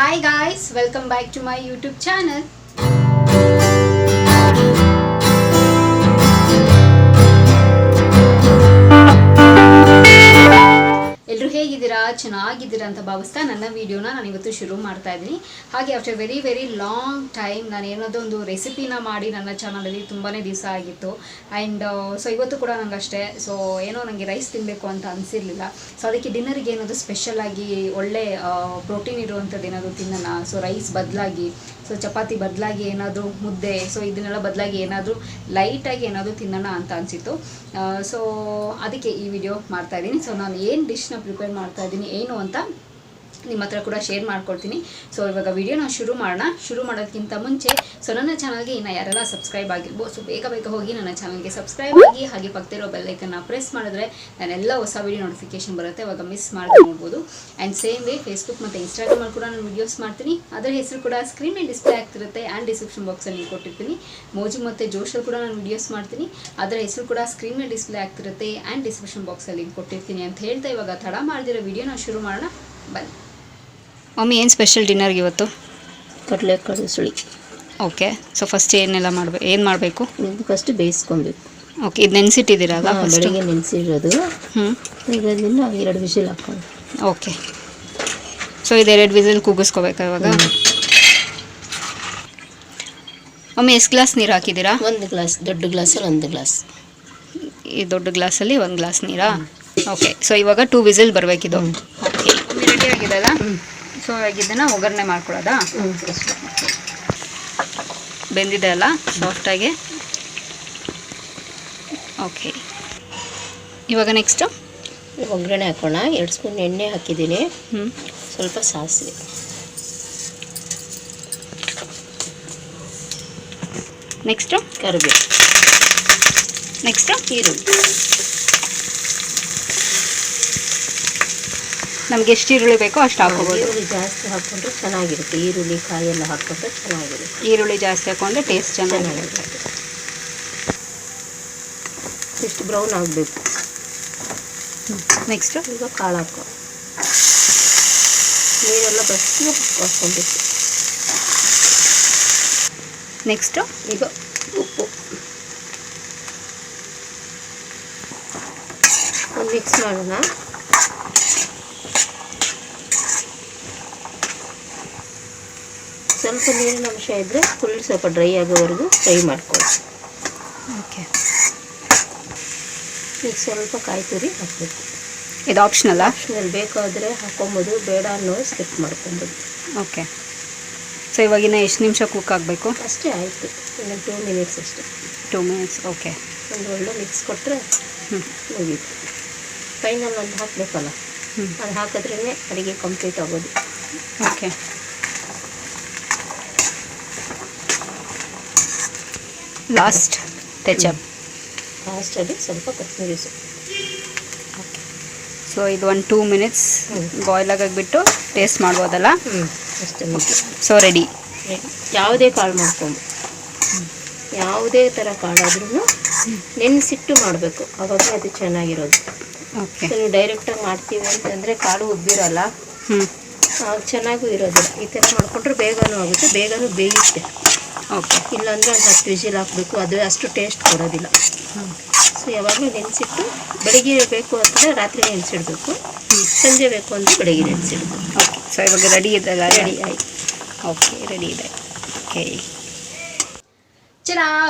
Hi guys, welcome back to my YouTube channel. ಎಲ್ಲರೂ ಹೇಗಿದ್ದೀರಾ, ಚೆನ್ನಾಗಿದ್ದೀರಾ ಅಂತ ಭಾವಿಸ್ತಾ ನನ್ನ ವಿಡಿಯೋನ ನಾನು ಇವತ್ತು ಶುರು ಮಾಡ್ತಾ ಇದ್ದೀನಿ. ಹಾಗೆ ಆಫ್ಟರ್ ವೆರಿ ಲಾಂಗ್ ಟೈಮ್ ನಾನು ಏನಾದರೂ ಒಂದು ರೆಸಿಪಿನ ಮಾಡಿ ನನ್ನ ಚಾನಲಲ್ಲಿ ತುಂಬಾ ದಿವಸ ಆಗಿತ್ತು. ಆ್ಯಂಡ್ ಸೊ ಇವತ್ತು ಕೂಡ ನಂಗೆ ಅಷ್ಟೇ. ಸೊ ಏನೋ ನನಗೆ ರೈಸ್ ತಿನ್ನಬೇಕು ಅಂತ ಅನಿಸಿರಲಿಲ್ಲ. ಸೊ ಅದಕ್ಕೆ ಡಿನ್ನರಿಗೆ ಏನಾದರೂ ಸ್ಪೆಷಲಾಗಿ ಒಳ್ಳೆ ಪ್ರೋಟೀನ್ ಇರುವಂಥದ್ದು ಏನಾದರೂ ತಿನ್ನೋಣ. ಸೊ ರೈಸ್ ಬದಲಾಗಿ, ಸೊ ಚಪಾತಿ ಬದಲಾಗಿ ಏನಾದರೂ ಮುದ್ದೆ, ಸೊ ಇದನ್ನೆಲ್ಲ ಬದಲಾಗಿ ಏನಾದರೂ ಲೈಟಾಗಿ ಏನಾದರೂ ತಿನ್ನೋಣ ಅಂತ ಅನಿಸಿತ್ತು. ಸೊ ಅದಕ್ಕೆ ಈ ವಿಡಿಯೋ ಮಾಡ್ತಾಯಿದ್ದೀನಿ. ಸೊ ನಾನು ಏನು ಡಿಶ್ನ ಪ್ರಿಪೇರ್ ಮಾಡ್ತಾ ಇದ್ದೀನಿ ಏನು ಅಂತ ನಿಮ್ಮ ಹತ್ರ ಕೂಡ ಶೇರ್ ಮಾಡ್ಕೊಳ್ತೀನಿ. ಸೊ ಇವಾಗ ವಿಡಿಯೋನ ಶುರು ಮಾಡೋದಕ್ಕಿಂತ ಮುಂಚೆ ಸೊ ನನ್ನ ಚಾನಲ್ಗೆ ಇನ್ನು ಯಾರೆಲ್ಲ ಸಬ್ಸ್ಕ್ರೈಬ್ ಆಗಿರ್ಬೋದು, ಸೊ ಬೇಗ ಹೋಗಿ ನನ್ನ ಚಾನಲ್ಗೆ ಸಬ್ಸ್ಕ್ರೈಬ್ ಆಗಿ, ಹಾಗೆ ಪಕ್ಕದಲ್ಲಿರೋ ಬೆಲ್ಲೈಕನ್ನ ಪ್ರೆಸ್ ಮಾಡಿದ್ರೆ ನಾನೆಲ್ಲ ಹೊಸ ವಿಡಿಯೋ ನೋಟಿಫಿಕೇಶನ್ ಬರುತ್ತೆ, ಅವಾಗ ಮಿಸ್ ಮಾಡಿ ನೋಡ್ಬೋದು. ಆ್ಯಂಡ್ ಸೇಮ್ ವೇ ಫೇಸ್ಬುಕ್ ಮತ್ತು ಇನ್ಸ್ಟಾಗ್ರಾಮಲ್ಲಿ ಕೂಡ ನಾನು ವೀಡಿಯೋಸ್ ಮಾಡ್ತೀನಿ. ಅದರ ಹೆಸರು ಕೂಡ ಸ್ಕ್ರೀನ್ ಮೇಲೆ ಡಿಸ್ಪ್ಲೇ ಆಗ್ತಿರುತ್ತೆ ಆ್ಯಂಡ್ ಡಿಸ್ಕ್ರಿಪ್ಷನ್ ಬಾಕ್ಸಲ್ಲಿ ಕೊಟ್ಟಿರ್ತೀನಿ. ಮೋಜು ಮತ್ತು ಜೋಶಲ್ಲಿ ಕೂಡ ನಾನು ವೀಡಿಯೋಸ್ ಮಾಡ್ತೀನಿ. ಅದರ ಹೆಸರು ಕೂಡ ಸ್ಕ್ರೀನ್ ಮೇಲೆ ಡಿಸ್ಪ್ಲೇ ಆಗ್ತಿರುತ್ತೆ ಆ್ಯಂಡ್ ಡಿಸ್ಕ್ರಿಪ್ಷನ್ ಬಾಕ್ಸಲ್ಲಿ ಕೊಟ್ಟಿರ್ತೀನಿ ಅಂತ ಹೇಳ್ತಾ ಇವಾಗ ತಡ ಮಾಡಿದಿರೋ ವಿಡಿಯೋನ ಶುರು ಮಾಡೋಣ ಬನ್ನಿ. ಮಮ್ಮಿ ಏನು ಸ್ಪೆಷಲ್ ಡಿನ್ನರ್ಗೆ ಇವತ್ತು? ಕಡಲೆಕಾಳು ಉಸುಳಿ. ಓಕೆ. ಸೊ ಫಸ್ಟ್ ಏನು ಮಾಡಬೇಕು? ಫಸ್ಟ್ ಬೇಯಿಸ್ಕೊಬೇಕು. ಓಕೆ. ಇದು ನೆನೆಸಿಟ್ಟಿದ್ದೀರಲ್ಲ? ಬೆಳಿಗ್ಗೆ ನೆನೆಸಿರೋದು. ಈಗ ಅದನ್ನು 2 ವಿಸಿಲ್ ಹಾಕ್ಕೊಂಡು. ಓಕೆ. ಸೊ ಇದು 2 ವಿಸಿಲ್ ಕೂಗಿಸ್ಕೋಬೇಕಾ ಇವಾಗ? ಮಮ್ಮಿ ಎಷ್ಟು ಗ್ಲಾಸ್ ನೀರು ಹಾಕಿದ್ದೀರಾ? 1 ಗ್ಲಾಸ್. ದೊಡ್ಡ ಗ್ಲಾಸಲ್ಲಿ 1 ಗ್ಲಾಸ್. ಈ ದೊಡ್ಡ ಗ್ಲಾಸಲ್ಲಿ 1 ಗ್ಲಾಸ್ ನೀರಾ? ಓಕೆ. ಸೊ ಇವಾಗ 2 ವಿಸಿಲ್ ಬರಬೇಕಿದು. ಓಕೆ. ಮಮ್ಮಿ ರೆಡಿ ಆಗಿದೆಲ್ಲ? ಸೊ ಇದನ್ನು ಒಗ್ಗರಣೆ ಮಾಡ್ಕೊಳ್ಳೋದಾ? ಬೆಂದಿದೆ ಅಲ್ಲ ಸಾಫ್ಟಾಗಿ? ಓಕೆ. ಇವಾಗ ನೆಕ್ಸ್ಟು ಒಗ್ಗರಣೆ ಹಾಕೋಣ. 2 ಸ್ಪೂನ್ ಎಣ್ಣೆ ಹಾಕಿದ್ದೀನಿ. ಸ್ವಲ್ಪ ಸಾಸಿವೆ, ನೆಕ್ಸ್ಟು ಕರಿಬೇವು, ನೆಕ್ಸ್ಟು ಈರುಳ್ಳಿ. ನಮಗೆ ಎಷ್ಟು ಈರುಳ್ಳಿ ಬೇಕೋ ಅಷ್ಟು ಹಾಕೋಬೋದು. ಈರುಳ್ಳಿ ಜಾಸ್ತಿ ಹಾಕ್ಕೊಂಡ್ರೆ ಚೆನ್ನಾಗಿರುತ್ತೆ. ಈರುಳ್ಳಿ ಕಾಯೆಲ್ಲ ಹಾಕ್ಕೊಂಡ್ರೆ ಚೆನ್ನಾಗಿರುತ್ತೆ. ಈರುಳ್ಳಿ ಜಾಸ್ತಿ ಹಾಕ್ಕೊಂಡ್ರೆ ಟೇಸ್ಟ್ ಚೆನ್ನಾಗಿರುತ್ತೆ. ಇಷ್ಟು ಬ್ರೌನ್ ಆಗಬೇಕು. ನೆಕ್ಸ್ಟು ಈಗ ಕಾಳು ಹಾಕೋ. ನೀರೆಲ್ಲ ಬಸ್ಸಿ ಹಾಕ್ಕೊಬೇಕು. ನೆಕ್ಸ್ಟು ಈಗ ಉಪ್ಪು ಮಿಕ್ಸ್ ಮಾಡೋಣ. ಸ್ವಲ್ಪ ನೀರಿನ ಅಂಶ ಇದ್ದರೆ ಫುಲ್ ಸ್ವಲ್ಪ ಡ್ರೈ ಆಗೋವರೆಗೂ ಫ್ರೈ ಮಾಡ್ಕೊಳ್ಳಿ. ಓಕೆ. ಈಗ ಸ್ವಲ್ಪ ಕಾಯಿ ತುರಿ ಹಾಕಬೇಕು. ಇದು ಆಪ್ಷನಲ್ಲ? ಆಪ್ಷನಲ್. ಬೇಕಾದರೆ ಹಾಕೊಬೋದು, ಬೇಡ ಅನ್ನೋ ಸ್ಕಿಪ್ ಮಾಡ್ಕೊಬೋದು. ಓಕೆ. ಸೊ ಇವಾಗಿನ ಎಷ್ಟು ನಿಮಿಷ ಕುಕ್ ಆಗಬೇಕು? ಅಷ್ಟೇ, ಆಯಿತು. ಇನ್ನು 2 ಮಿನಿಟ್ಸ್ ಅಷ್ಟೇ. 2 ಮಿನಿಟ್ಸ್. ಓಕೆ. ಒಂದು ಒಳ್ಳೆ ಮಿಕ್ಸ್ ಕೊಟ್ಟರೆ ಮುಗೀತು. ಫೈನಲ್ ಒಂದು ಹಾಕಬೇಕಲ್ಲ, ಅದು ಹಾಕಿದ್ರೇ ಅಡುಗೆ ಕಂಪ್ಲೀಟ್ ಆಗೋದು. ಓಕೆ. Last touch-up. ಲಾಸ್ಟಲ್ಲಿ ಸ್ವಲ್ಪ ಕೊತ್ತಂಬರಿ ಸೊಪ್ಪು. ಸೊ ಇದು 1-2 ಮಿನಿಟ್ಸ್ ಬಾಯ್ಲ್ ಆಗಿಬಿಟ್ಟು ಟೇಸ್ಟ್ ಮಾಡ್ಬೋದಲ್ಲ? ಅಷ್ಟೇ. So ready. ಯಾವುದೇ ಕಾಳು ಮಾಡ್ಕೊಂಡು, ಯಾವುದೇ ಥರ ಕಾಳಾದ್ರೂ ನೆನೆಸಿಟ್ಟು ಮಾಡಬೇಕು, ಆವಾಗ ಅದು ಚೆನ್ನಾಗಿರೋದು. ಓಕೆ. ನೀವು ಡೈರೆಕ್ಟಾಗಿ ಮಾಡ್ತೀವಿ ಅಂತಂದರೆ ಕಾಳು ಉಬ್ಬಿರಲ್ಲ, ಚೆನ್ನಾಗೂ ಇರೋದಿಲ್ಲ. ಈ ಥರ ಮಾಡಿಕೊಂಡ್ರೆ ಬೇಗನೂ ಆಗುತ್ತೆ, ಬೇಗನೂ ಬೇಯುತ್ತೆ. ಓಕೆ. ಇಲ್ಲಾಂದರೆ ಒಂದು 10 ವಿಸಿಲ್ ಹಾಕಬೇಕು, ಅದು ಅಷ್ಟು ಟೇಸ್ಟ್ ಕೊಡೋದಿಲ್ಲ. ಸೊ ಯಾವಾಗಲೂ ನೆನೆಸಿಟ್ಟು ಬೆಳಿಗ್ಗೆ ಬೇಕು ಅಂತಂದರೆ ರಾತ್ರಿ ನೆನೆಸಿಡಬೇಕು, ಸಂಜೆ ಬೇಕು ಅಂದರೆ ಬೆಳಿಗ್ಗೆ ನೆನೆಸಿಡಬೇಕು. ಓಕೆ. ಸೊ ಇವಾಗ ರೆಡಿ ಇದೆಲ್ಲ? ರೆಡಿ ಆಯಿತು. ಓಕೆ, ರೆಡಿ ಇದೆ. ಓಕೆ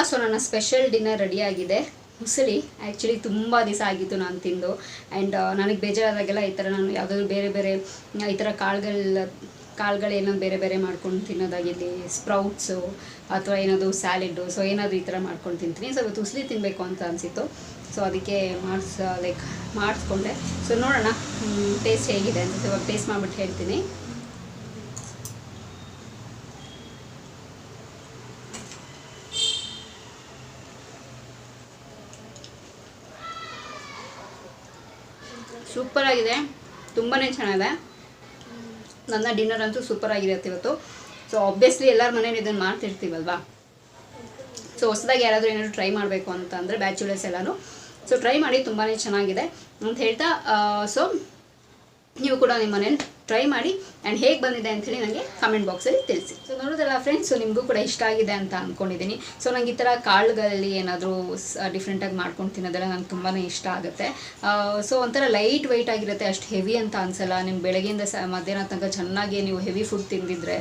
ಸೊ ನನ್ನ ಸ್ಪೆಷಲ್ ಡಿನ್ನರ್ ರೆಡಿಯಾಗಿದೆ. ಉಸುಳಿ. ಆ್ಯಕ್ಚುಲಿ ತುಂಬ ದಿವಸ ಆಗಿತ್ತು ನಾನು ತಿಂದು. ಆ್ಯಂಡ್ ನನಗೆ ಬೇಜಾರಾದಾಗೆಲ್ಲ ಈ ಥರ ನಾನು ಯಾವುದಾದ್ರು ಬೇರೆ ಈ ಥರ ಕಾಳುಗಳೇನೋ ಬೇರೆ ಮಾಡ್ಕೊಂಡು ತಿನ್ನೋದಾಗಿರಲಿ, ಸ್ಪ್ರೌಟ್ಸು ಅಥವಾ ಏನಾದರೂ ಸ್ಯಾಲೆಡ್ಡು, ಸೊ ಏನಾದರೂ ಈ ಥರ ಮಾಡ್ಕೊಂಡು ತಿಂತೀನಿ. ಸೊ ಇವತ್ತು ಉಸುಳಿ ತಿನ್ನಬೇಕು ಅಂತ ಅನಿಸಿತ್ತು. ಸೊ ಅದಕ್ಕೆ ಮಾಡಿಸ್ಕೊಂಡೆ. ಸೊ ನೋಡೋಣ ಟೇಸ್ಟ್ ಹೇಗಿದೆ ಅಂತ. ಇವಾಗ ಟೇಸ್ಟ್ ಮಾಡಿಬಿಟ್ಟು ಹೇಳ್ತೀನಿ. ಸೂಪರಾಗಿದೆ, ತುಂಬಾ ಚೆನ್ನಾಗಿದೆ. ನನ್ನ ಡಿನ್ನರ್ ಅಂತೂ ಸೂಪರಾಗಿರುತ್ತೆ ಇವತ್ತು. ಸೊ ಆಬ್ವಿಯಸ್ಲಿ ಎಲ್ಲರ ಮನೇಲಿ ಇದನ್ನು ಮಾಡ್ತಿರ್ತೀವಲ್ವಾ. ಸೊ ಹೊಸದಾಗಿ ಯಾರಾದರೂ ಏನಾದರೂ ಟ್ರೈ ಮಾಡಬೇಕು ಅಂತ ಅಂದರೆ ಬ್ಯಾಚುಲರ್ಸ್ ಎಲ್ಲನೂ ಸೊ ಟ್ರೈ ಮಾಡಿ, ತುಂಬಾ ಚೆನ್ನಾಗಿದೆ ಅಂತ ಹೇಳ್ತಾ ಸೊ ನೀವು ಕೂಡ ನಿಮ್ಮ ಮನೇಲಿ ಟ್ರೈ ಮಾಡಿ ಆ್ಯಂಡ್ ಹೇಗೆ ಬಂದಿದೆ ಅಂಥೇಳಿ ನನಗೆ ಕಮೆಂಟ್ ಬಾಕ್ಸಲ್ಲಿ ತಿಳಿಸಿ. ಸೊ ನೋಡೋದಲ್ಲ ಫ್ರೆಂಡ್ಸ್, ಸೊ ನಿಮಗೂ ಕೂಡ ಇಷ್ಟ ಆಗಿದೆ ಅಂತ ಅಂದ್ಕೊಂಡಿದ್ದೀನಿ. ಸೊ ನಂಗೆ ಈ ಥರ ಕಾಳುಗಳಲ್ಲಿ ಏನಾದರೂ ಡಿಫ್ರೆಂಟಾಗಿ ಮಾಡ್ಕೊಂಡು ತಿನ್ನೋದೆಲ್ಲ ನಂಗೆ ತುಂಬಾ ಇಷ್ಟ ಆಗುತ್ತೆ. ಸೊ ಒಂಥರ ಲೈಟ್ ವೆಯ್ಟ್ ಆಗಿರುತ್ತೆ, ಅಷ್ಟು ಹೆವಿ ಅಂತ ಅನಿಸಲ್ಲ. ನಿಮ್ಮ ಬೆಳಗ್ಗೆಯಿಂದ ಮಧ್ಯಾಹ್ನ ತನಕ ಚೆನ್ನಾಗಿ ನೀವು ಹೆವಿ ಫುಡ್ ತಿಂದಿದ್ರೆ,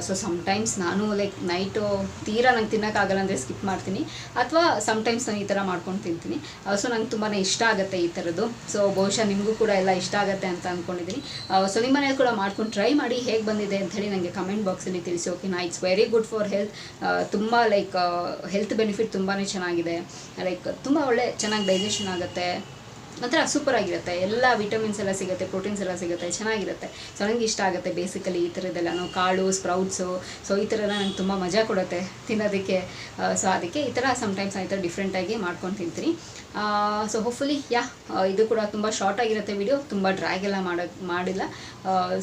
ಸೊ ಸಮ್ಟೈಮ್ಸ್ ನಾನು ಲೈಕ್ ನೈಟು ತೀರಾ ನಂಗೆ ತಿನ್ನೋಕ್ಕಾಗಲ್ಲ ಅಂದರೆ ಸ್ಕಿಪ್ ಮಾಡ್ತೀನಿ, ಅಥವಾ ಸಮ್ಟೈಮ್ಸ್ ನಾನು ಈ ಥರ ಮಾಡ್ಕೊಂಡು ತಿಂತೀನಿ. ಸೊ ನಂಗೆ ತುಂಬಾ ಇಷ್ಟ ಆಗುತ್ತೆ ಈ ಥರದ್ದು. ಸೊ ಬಹುಶಃ ನಿಮಗೂ ಕೂಡ ಎಲ್ಲ ಇಷ್ಟ ಆಗುತ್ತೆ ಅಂತ ಅಂದ್ಕೊಂಡಿದ್ದೀನಿ. ಸೊ ನಿಮ್ಮ ಮನೇಲಿ ಕೂಡ ಮಾಡ್ಕೊಂಡು ಟ್ರೈ ಮಾಡಿ ಹೇಗೆ ಬಂದಿದೆ ಅಂಥೇಳಿ ನನಗೆ ಕಮೆಂಟ್ ಬಾಕ್ಸಲ್ಲಿ ತಿಳಿಸಿ. ಓಕೆನಾ? It's very good for health. ತುಂಬ ಲೈಕ್ ಹೆಲ್ತ್ ಬೆನಿಫಿಟ್ ತುಂಬಾ ಚೆನ್ನಾಗಿದೆ. ಲೈಕ್ ತುಂಬ ಚೆನ್ನಾಗಿ ಡೈಜೆಷನ್ ಆಗುತ್ತೆ, ಒಂಥರ ಸೂಪರಾಗಿರುತ್ತೆ. ಎಲ್ಲ ವಿಟಮಿನ್ಸ್ ಎಲ್ಲ ಸಿಗುತ್ತೆ, ಪ್ರೋಟೀನ್ಸ್ ಎಲ್ಲ ಸಿಗುತ್ತೆ, ಚೆನ್ನಾಗಿರುತ್ತೆ. ಸೊ ನನಗೆ ಇಷ್ಟ ಆಗುತ್ತೆ ಬೇಸಿಕಲಿ ಈ ಥರದ್ದೆಲ್ಲನೂ, ಕಾಳು, ಸ್ಪ್ರೌಟ್ಸು. ಸೊ ಈ ಥರ ನಂಗೆ ತುಂಬ ಮಜಾ ಕೊಡುತ್ತೆ ತಿನ್ನೋದಕ್ಕೆ. ಸೊ ಅದಕ್ಕೆ ಈ ಥರ ಸಮ್ಟೈಮ್ಸ್ ಈ ಥರ ಡಿಫ್ರೆಂಟಾಗಿ ಮಾಡ್ಕೊಂಡು ತಿಂತೀನಿ. ಸೊ ಹೋಪ್ಫುಲಿ ಇದು ಕೂಡ ತುಂಬ ಶಾರ್ಟ್ ಆಗಿರುತ್ತೆ ವಿಡಿಯೋ, ತುಂಬ ಡ್ರ್ಯಾಗ್ ಎಲ್ಲ ಮಾಡಿಲ್ಲ.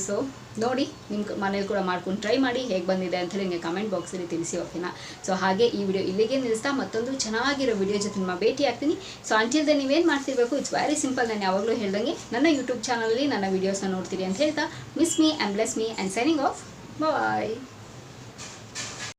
ಸೊ ನೋಡಿ, ನಿಮ್ಮ ಮನೇಲಿ ಕೂಡ ಮಾಡ್ಕೊಂಡು ಟ್ರೈ ಮಾಡಿ ಹೇಗೆ ಬಂದಿದೆ ಅಂಥೇಳಿ ನಿಮಗೆ ಕಮೆಂಟ್ ಬಾಕ್ಸಲ್ಲಿ ತಿಳಿಸಿ. ಓಕೆನಾ? ಸೊ ಹಾಗೆ ಈ ವಿಡಿಯೋ ಇಲ್ಲಿಗೆ ನಿಲ್ಲಿಸ್ತಾ ಮತ್ತೊಂದು ಚೆನ್ನಾಗಿರೋ ವಿಡಿಯೋ ಜೊತೆ ನಿಮ್ಮ ಭೇಟಿ ಆಗ್ತೀನಿ. ಸೊ ಅಂಟಿಲ್ ದೆನ್ ನೀವೇನು ಮಾಡ್ತಿರ್ಬೇಕು, ಇಟ್ಸ್ ವೆರಿ ಸಿಂಪಲ್. ನಾನು ಯಾವಾಗಲೂ ಹೇಳ್ದಂಗೆ ನನ್ನ ಯೂಟ್ಯೂಬ್ ಚಾನಲಲ್ಲಿ ನನ್ನ ವೀಡಿಯೋಸ್ನ ನೋಡ್ತೀರಿ ಅಂತ ಹೇಳ್ತಾ, miss me and bless me and signing off. Bye.